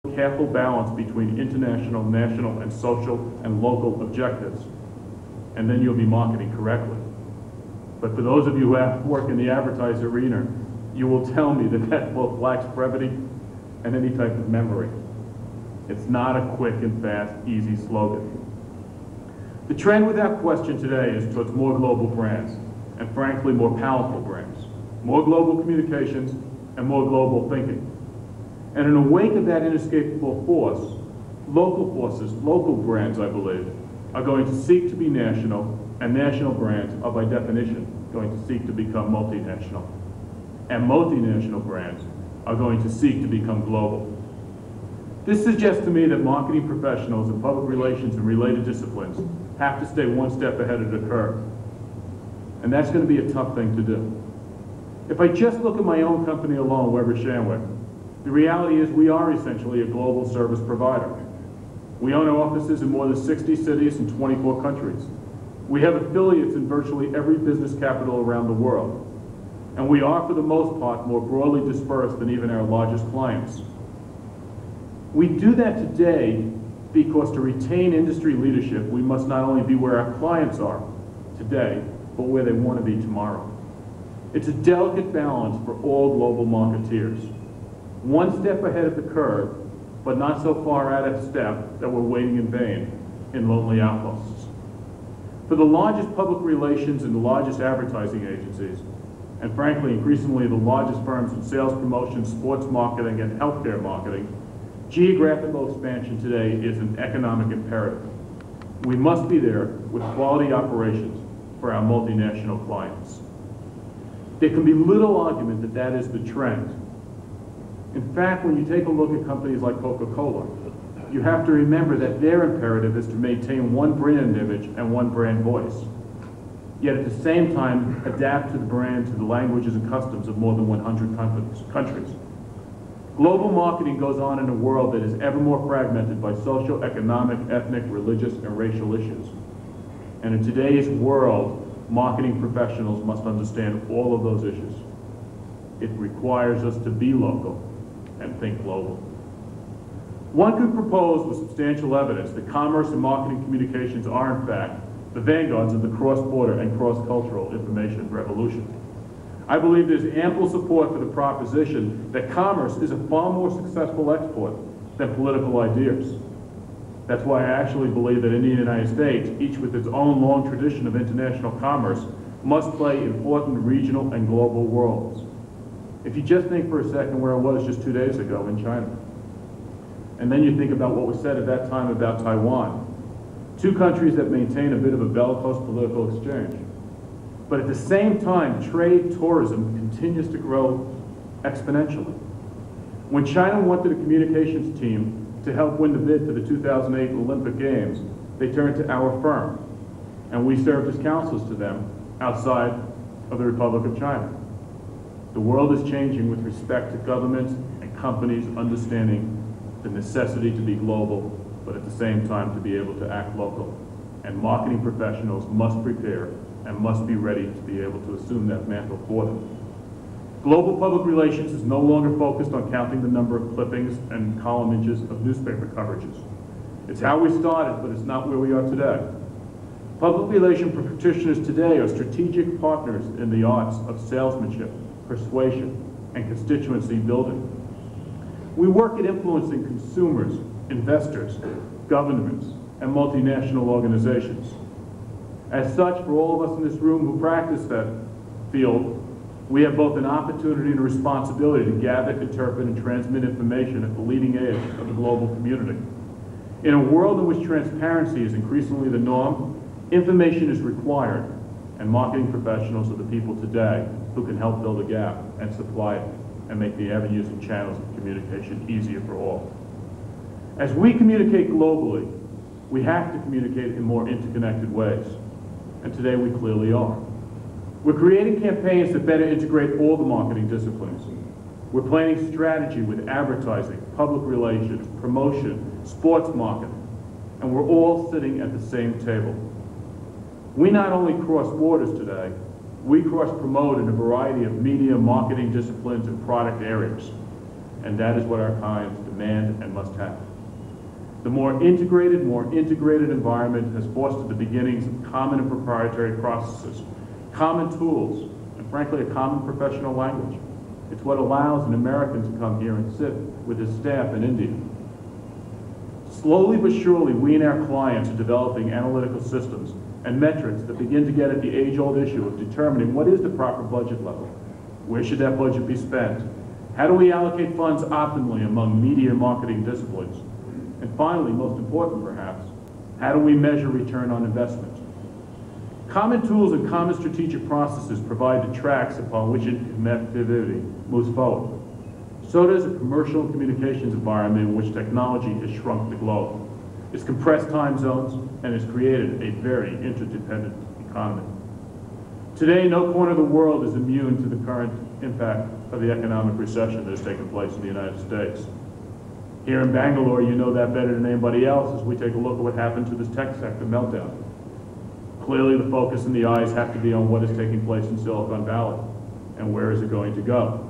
careful balance between international, national, and social and local objectives, and then you'll be marketing correctly. But for those of you who work in the advertising arena, you will tell me that that both lacks brevity and any type of memory. It's not a quick and fast, easy slogan. The trend without question today is towards more global brands, and frankly, more powerful brands, more global communications, and more global thinking. And in the wake of that inescapable force, local forces, local brands, I believe, are going to seek to be national, and national brands are by definition going to seek to become multinational. And multinational brands are going to seek to become global. This suggests to me that marketing professionals and public relations and related disciplines have to stay one step ahead of the curve. And that's going to be a tough thing to do. If I just look at my own company alone, Weber Shandwick, the reality is we are essentially a global service provider. We own our offices in more than 60 cities and 24 countries. We have affiliates in virtually every business capital around the world. And we are, for the most part, more broadly dispersed than even our largest clients. We do that today because to retain industry leadership, we must not only be where our clients are today, but where they want to be tomorrow. It's a delicate balance for all global marketeers. One step ahead of the curve, but not so far out of step that we're waiting in vain in lonely outposts. For the largest public relations and the largest advertising agencies, and frankly, increasingly the largest firms in sales promotion, sports marketing, and healthcare marketing, geographical expansion today is an economic imperative. We must be there with quality operations for our multinational clients. There can be little argument that that is the trend. In fact, when you take a look at companies like Coca-Cola, you have to remember that their imperative is to maintain one brand image and one brand voice, yet at the same time adapt to the brand to the languages and customs of more than 100 countries. Global marketing goes on in a world that is ever more fragmented by social, economic, ethnic, religious, and racial issues. And in today's world, marketing professionals must understand all of those issues. It requires us to be local and think global. One could propose with substantial evidence that commerce and marketing communications are, in fact, the vanguards of the cross-border and cross-cultural information revolution. I believe there's ample support for the proposition that commerce is a far more successful export than political ideas. That's why I actually believe that in the United States, each with its own long tradition of international commerce, must play important regional and global roles. If you just think for a second where I was just 2 days ago in China, and then you think about what was said at that time about Taiwan, two countries that maintain a bit of a bellicose political exchange. But at the same time, trade tourism continues to grow exponentially. When China wanted a communications team to help win the bid for the 2008 Olympic Games, they turned to our firm, and we served as counsels to them outside of the Republic of China. The world is changing with respect to governments and companies understanding the necessity to be global, but at the same time to be able to act local. And marketing professionals must prepare and must be ready to be able to assume that mantle for them. Global public relations is no longer focused on counting the number of clippings and column inches of newspaper coverages. It's how we started, but it's not where we are today. Public relation practitioners today are strategic partners in the arts of salesmanship, persuasion, and constituency building. We work at influencing consumers, investors, governments, and multinational organizations. As such, for all of us in this room who practice that field, we have both an opportunity and a responsibility to gather, interpret, and transmit information at the leading edge of the global community. In a world in which transparency is increasingly the norm, information is required, and marketing professionals are the people today who can help build a gap and supply it and make the avenues and channels of communication easier for all. As we communicate globally, we have to communicate in more interconnected ways, and today we clearly are. We're creating campaigns that better integrate all the marketing disciplines. We're planning strategy with advertising, public relations, promotion, sports marketing, and we're all sitting at the same table. We not only cross borders today, we cross-promote in a variety of media, marketing disciplines, and product areas, and that is what our clients demand. demand and must have. The more integrated environment has fostered the beginnings of common and proprietary processes, common tools, and frankly, a common professional language. It's what allows an American to come here and sit with his staff in India. Slowly but surely, we and our clients are developing analytical systems and metrics that begin to get at the age-old issue of determining what is the proper budget level. Where should that budget be spent? How do we allocate funds optimally among media and marketing disciplines? And finally, most important perhaps, how do we measure return on investment? Common tools and common strategic processes provide the tracks upon which connectivity moves forward. So does a commercial communications environment in which technology has shrunk the globe. It's compressed time zones and has created a very interdependent economy. Today, no corner of the world is immune to the current impact of the economic recession that has taken place in the United States. Here in Bangalore, you know that better than anybody else as we take a look at what happened to this tech sector meltdown. Clearly, the focus and the eyes have to be on what is taking place in Silicon Valley and where is it going to go.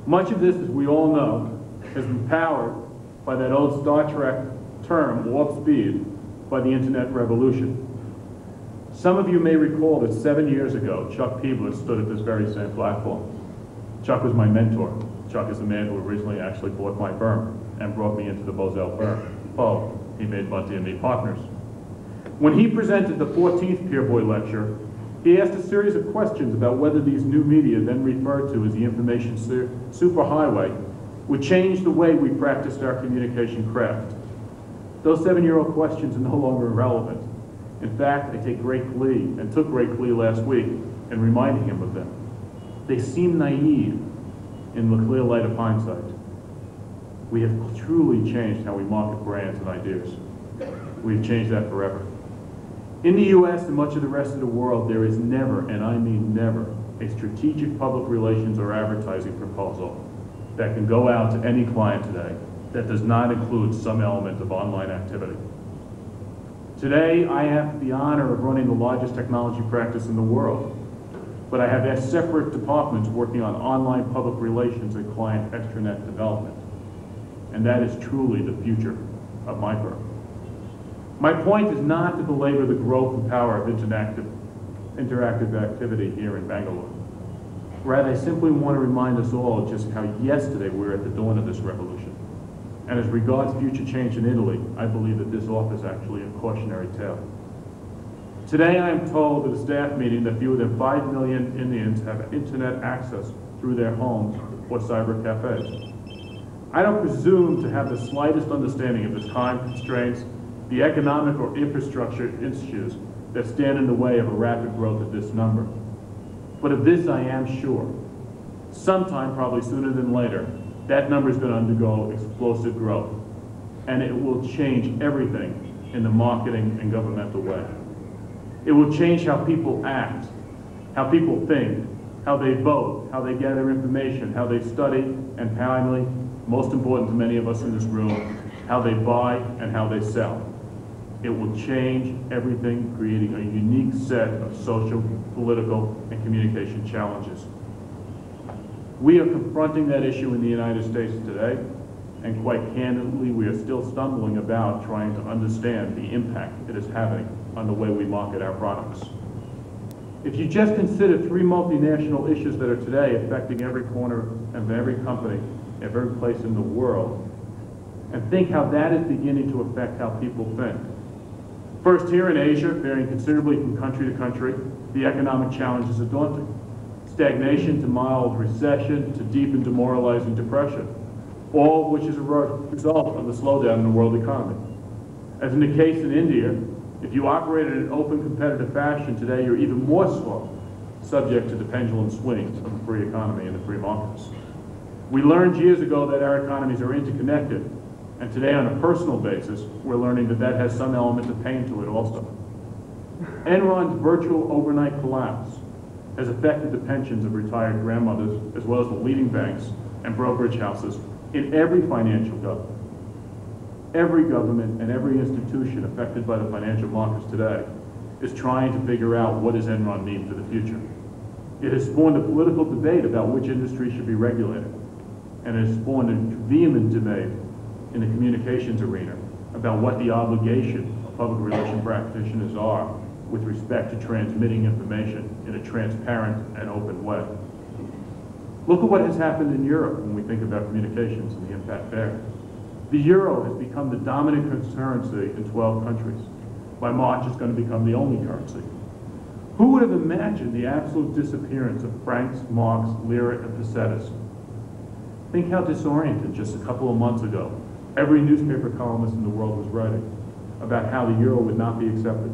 Much of this, as we all know, has been powered by that old Star Trek term, warp speed, by the internet revolution. Some of you may recall that 7 years ago, Chuck Peebler stood at this very same platform. Chuck was my mentor. Chuck is the man who originally actually bought my firm and brought me into the Bozell firm. Oh, he made Bunty and me partners. When he presented the 14th Peer Boy lecture, he asked a series of questions about whether these new media, then referred to as the information superhighway, would change the way we practiced our communication craft. Those 7-year-old questions are no longer irrelevant. In fact, I take great glee, and took great glee last week, in reminding him of them. They seem naive in the clear light of hindsight. We have truly changed how we market brands and ideas. We've changed that forever. In the US and much of the rest of the world, there is never, and I mean never, a strategic public relations or advertising proposal that can go out to any client today that does not include some element of online activity. Today, I have the honor of running the largest technology practice in the world, but I have separate departments working on online public relations and client extranet development. And that is truly the future of my firm. My point is not to belabor the growth and power of interactive activity here in Bangalore. Rather, I simply want to remind us all just how yesterday we were at the dawn of this revolution. And as regards future change in Italy, I believe that this offers actually a cautionary tale. Today, I am told at a staff meeting that fewer than 5 million Indians have internet access through their homes or cyber cafes. I don't presume to have the slightest understanding of the time constraints, the economic or infrastructure issues that stand in the way of a rapid growth of this number. But of this I am sure. Sometime, probably sooner than later, that number is going to undergo explosive growth, and it will change everything in the marketing and governmental way. It will change how people act, how people think, how they vote, how they gather information, how they study, and finally, most important to many of us in this room, how they buy and how they sell. It will change everything, creating a unique set of social, political, and communication challenges. We are confronting that issue in the United States today, and quite candidly, we are still stumbling about trying to understand the impact it is having on the way we market our products. If you just consider 3 multinational issues that are today affecting every corner of every company, every place in the world, and think how that is beginning to affect how people think. First, here in Asia, varying considerably from country to country, the economic challenges are daunting. Stagnation to mild recession to deep and demoralizing depression, all of which is a result of the slowdown in the world economy. As in the case in India, if you operate in an open competitive fashion today, you're even more subject to the pendulum swings of the free economy and the free markets. We learned years ago that our economies are interconnected, and today on a personal basis, we're learning that that has some element of pain to it also. Enron's virtual overnight collapse has affected the pensions of retired grandmothers, as well as the leading banks and brokerage houses in every financial government. Every government and every institution affected by the financial markets today is trying to figure out what does Enron mean for the future. It has spawned a political debate about which industry should be regulated. and it has spawned a vehement debate in the communications arena about what the obligation of public relations practitioners are with respect to transmitting information in a transparent and open way. Look at what has happened in Europe when we think about communications and the impact there. The euro has become the dominant currency in 12 countries. By March, it's going to become the only currency. Who would have imagined the absolute disappearance of francs, marks, lira, and pesetas? Think how disoriented just a couple of months ago every newspaper columnist in the world was writing about how the euro would not be accepted,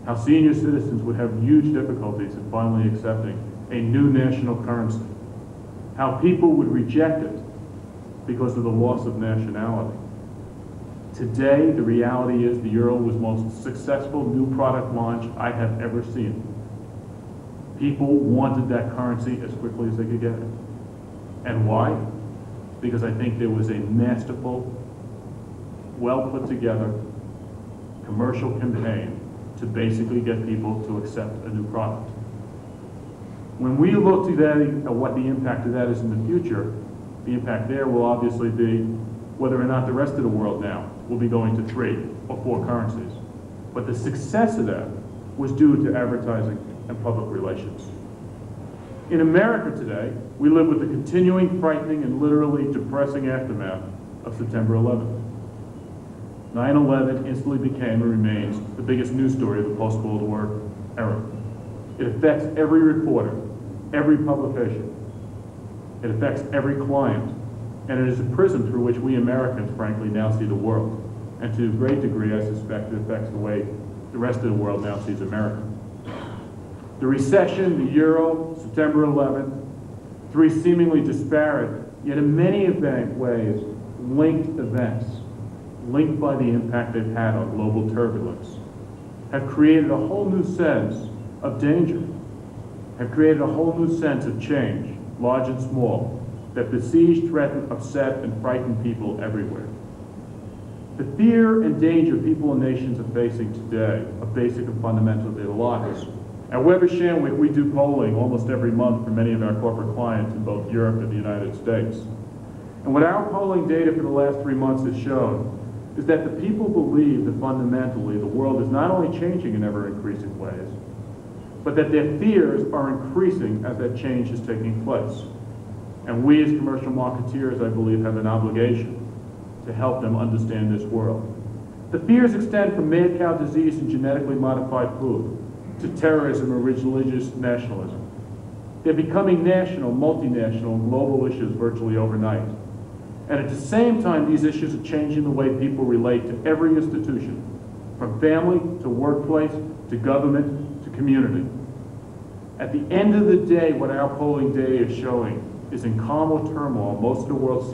how senior citizens would have huge difficulties in finally accepting a new national currency, how people would reject it because of the loss of nationality. Today, the reality is the euro was the most successful new product launch I have ever seen. People wanted that currency as quickly as they could get it. And why? Because I think there was a masterful, well put together commercial campaign to basically get people to accept a new product. When we look today at what the impact of that is in the future, the impact there will obviously be whether or not the rest of the world now will be going to 3 or 4 currencies. But the success of that was due to advertising and public relations. In America today, we live with the continuing frightening and literally depressing aftermath of September 11th. 9/11 instantly became and remains the biggest news story of the post-Cold War era. It affects every reporter, every publication. It affects every client. And it is a prism through which we Americans, frankly, now see the world. And to a great degree, I suspect it affects the way the rest of the world now sees America. The recession, the euro, September 11th, 3 seemingly disparate, yet in many ways, linked events, linked by the impact they've had on global turbulence, have created a whole new sense of danger, have created a whole new sense of change, large and small, that besiege, threaten, upset, and frighten people everywhere. The fear and danger people and nations are facing today are basic and fundamental to their lives. At Weber Shandwick, we do polling almost every month for many of our corporate clients in both Europe and the United States. And what our polling data for the last 3 months has shown is that the people believe that fundamentally the world is not only changing in ever-increasing ways, but that their fears are increasing as that change is taking place. And we as commercial marketeers, I believe, have an obligation to help them understand this world. The fears extend from mad cow disease and genetically modified food to terrorism or religious nationalism. They're becoming national, multinational, and global issues virtually overnight. And at the same time, these issues are changing the way people relate to every institution, from family to workplace to government to community. At the end of the day, what our polling data is showing is in calm or turmoil, most of the world's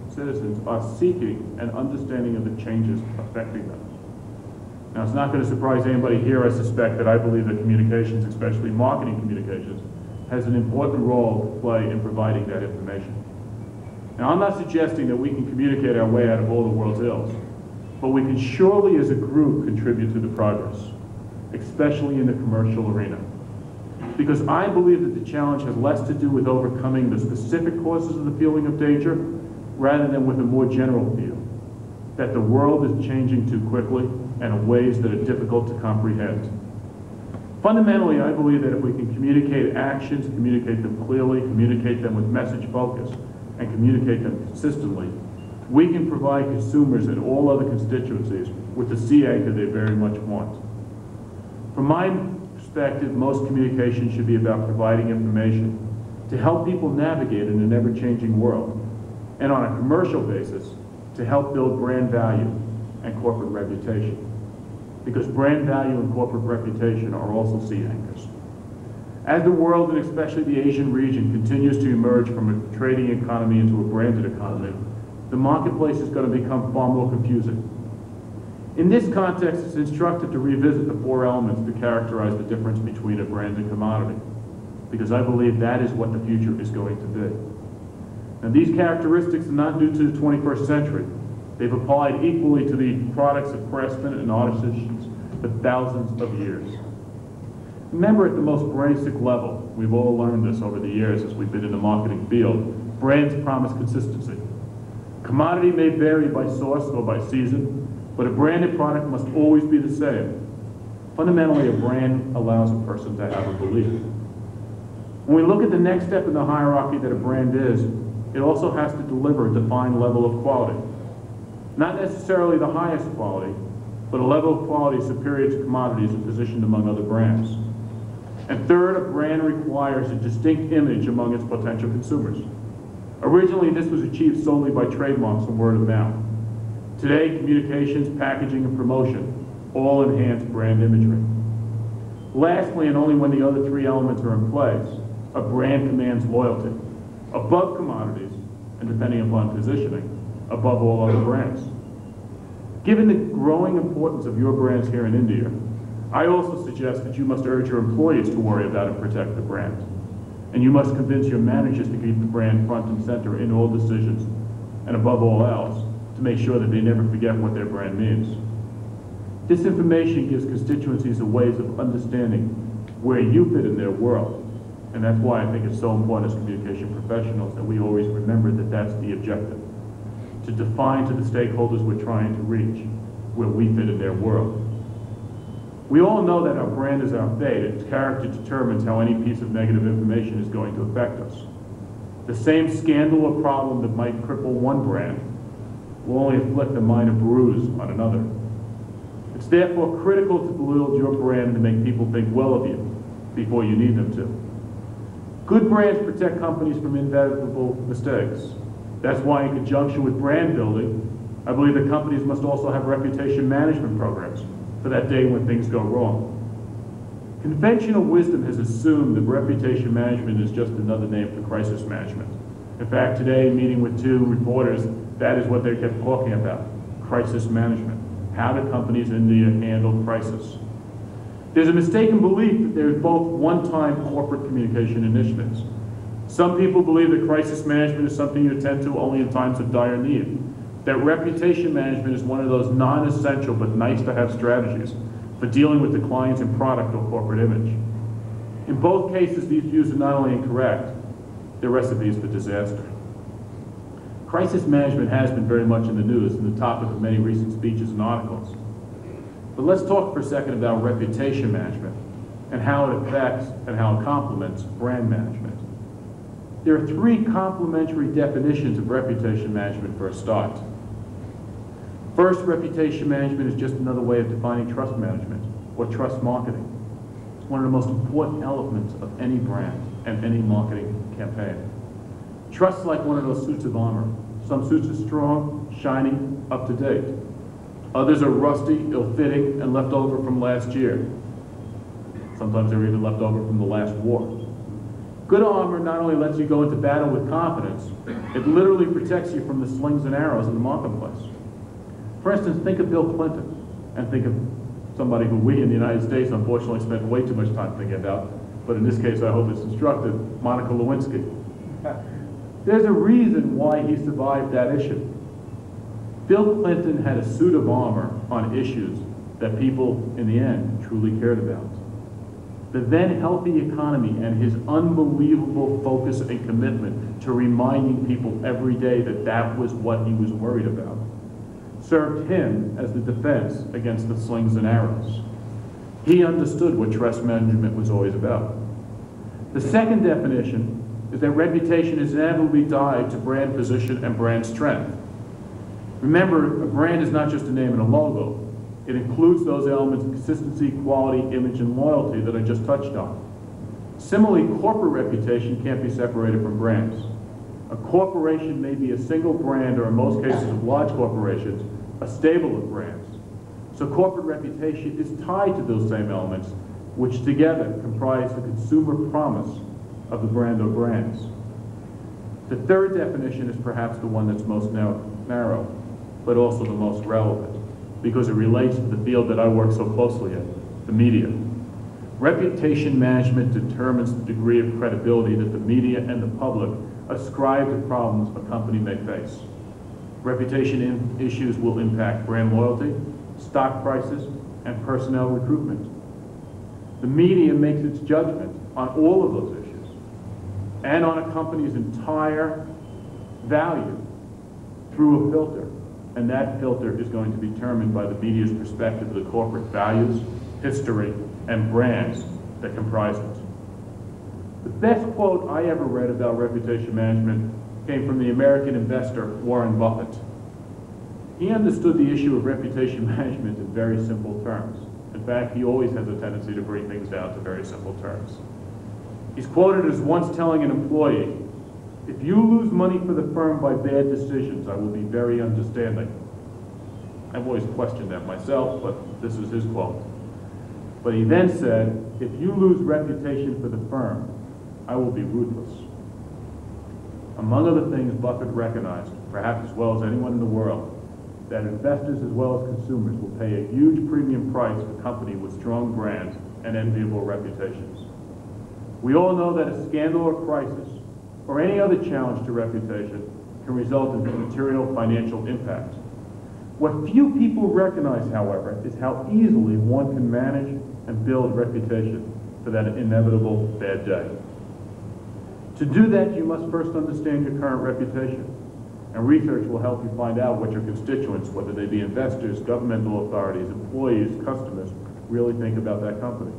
citizens are seeking an understanding of the changes affecting them. Now, it's not going to surprise anybody here, I suspect, that I believe that communications, especially marketing communications, has an important role to play in providing that information. Now, I'm not suggesting that we can communicate our way out of all the world's ills, but we can surely, as a group, contribute to the progress, especially in the commercial arena. Because I believe that the challenge has less to do with overcoming the specific causes of the feeling of danger, rather than with a more general feel that the world is changing too quickly and in ways that are difficult to comprehend. Fundamentally, I believe that if we can communicate actions, communicate them clearly, communicate them with message focus, and communicate them consistently, we can provide consumers and all other constituencies with the sea anchor they very much want. From my perspective, most communication should be about providing information to help people navigate in an ever-changing world, and on a commercial basis, to help build brand value and corporate reputation. Because brand value and corporate reputation are also sea anchors. As the world, and especially the Asian region, continues to emerge from a trading economy into a branded economy, the marketplace is going to become far more confusing. In this context, it's instructive to revisit the 4 elements that characterize the difference between a brand and commodity, because I believe that is what the future is going to be. And these characteristics are not new to the 21st century. They've applied equally to the products of craftsmen and artisans for thousands of years. Remember, at the most basic level, we've all learned this over the years as we've been in the marketing field, Brands promise consistency. Commodity may vary by source or by season, but a branded product must always be the same. Fundamentally, a brand allows a person to have a belief. When we look at the next step in the hierarchy that a brand is, it also has to deliver a defined level of quality. Not necessarily the highest quality, but a level of quality superior to commodities and positioned among other brands. And third, a brand requires a distinct image among its potential consumers. Originally, this was achieved solely by trademarks and word of mouth. Today, communications, packaging, and promotion all enhance brand imagery. Lastly, and only when the other three elements are in place, a brand commands loyalty, above commodities, and depending upon positioning, above all other brands. Given the growing importance of your brands here in India, I also suggest that you must urge your employees to worry about and protect the brand. And you must convince your managers to keep the brand front and center in all decisions, and above all else, to make sure that they never forget what their brand means. This information gives constituencies a ways of understanding where you fit in their world. And that's why I think it's so important as communication professionals that we always remember that that's the objective. To define to the stakeholders we're trying to reach where we fit in their world. We all know that our brand is our fate. Its character determines how any piece of negative information is going to affect us. The same scandal or problem that might cripple one brand will only inflict a minor bruise on another. It's therefore critical to build your brand and to make people think well of you before you need them to. Good brands protect companies from inevitable mistakes. That's why in conjunction with brand building, I believe that companies must also have reputation management programs for that day when things go wrong. Conventional wisdom has assumed that reputation management is just another name for crisis management. In fact, today, meeting with two reporters, that is what they kept talking about, crisis management. How do companies in India handle crisis? There's a mistaken belief that there's both one-time corporate communication initiatives. Some people believe that crisis management is something you attend to only in times of dire need. That reputation management is one of those non-essential but nice-to-have strategies for dealing with the clients and product or corporate image. In both cases, these views are not only incorrect, they're recipes for disaster. Crisis management has been very much in the news and the topic of many recent speeches and articles. But let's talk for a second about reputation management and how it affects and how it complements brand management. There are three complementary definitions of reputation management for a start. First, reputation management is just another way of defining trust management or trust marketing. It's one of the most important elements of any brand and any marketing campaign. Trust is like one of those suits of armor. Some suits are strong, shiny, up to date. Others are rusty, ill-fitting, and left over from last year. Sometimes they're even left over from the last war. Good armor not only lets you go into battle with confidence, it literally protects you from the slings and arrows in the marketplace. For instance, think of Bill Clinton, and think of somebody who we in the United States unfortunately spent way too much time thinking about, but in this case I hope it's instructive, Monica Lewinsky. There's a reason why he survived that issue. Bill Clinton had a suit of armor on issues that people, in the end, truly cared about. The then healthy economy and his unbelievable focus and commitment to reminding people every day that that was what he was worried about served him as the defense against the slings and arrows. He understood what trust management was always about. The second definition is that reputation is inevitably tied to brand position and brand strength. Remember, a brand is not just a name and a logo. It includes those elements of consistency, quality, image, and loyalty that I just touched on. Similarly, corporate reputation can't be separated from brands. A corporation may be a single brand, or in most cases of large corporations, a stable of brands. So corporate reputation is tied to those same elements, which together comprise the consumer promise of the brand or brands. The third definition is perhaps the one that's most narrow, but also the most relevant, because it relates to the field that I work so closely in, the media. Reputation management determines the degree of credibility that the media and the public ascribe to problems a company may face. Reputation issues will impact brand loyalty, stock prices, and personnel recruitment. The media makes its judgment on all of those issues and on a company's entire value through a filter, and that filter is going to be determined by the media's perspective of the corporate values, history, and brands that comprise it. The best quote I ever read about reputation management came from the American investor Warren Buffett. He understood the issue of reputation management in very simple terms. In fact, he always has a tendency to bring things down to very simple terms. He's quoted as once telling an employee, "If you lose money for the firm by bad decisions, I will be very understanding." I've always questioned that myself, but this is his quote. But he then said, "If you lose reputation for the firm, I will be ruthless." Among other things, Buffett recognized, perhaps as well as anyone in the world, that investors as well as consumers will pay a huge premium price for companies with strong brands and enviable reputations. We all know that a scandal or crisis, or any other challenge to reputation, can result in material financial impact. What few people recognize, however, is how easily one can manage and build reputation for that inevitable bad day. To do that, you must first understand your current reputation, and research will help you find out what your constituents, whether they be investors, governmental authorities, employees, customers, really think about that company.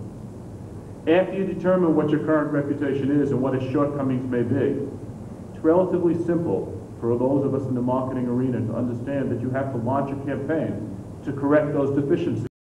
After you determine what your current reputation is and what its shortcomings may be, it's relatively simple for those of us in the marketing arena to understand that you have to launch a campaign to correct those deficiencies.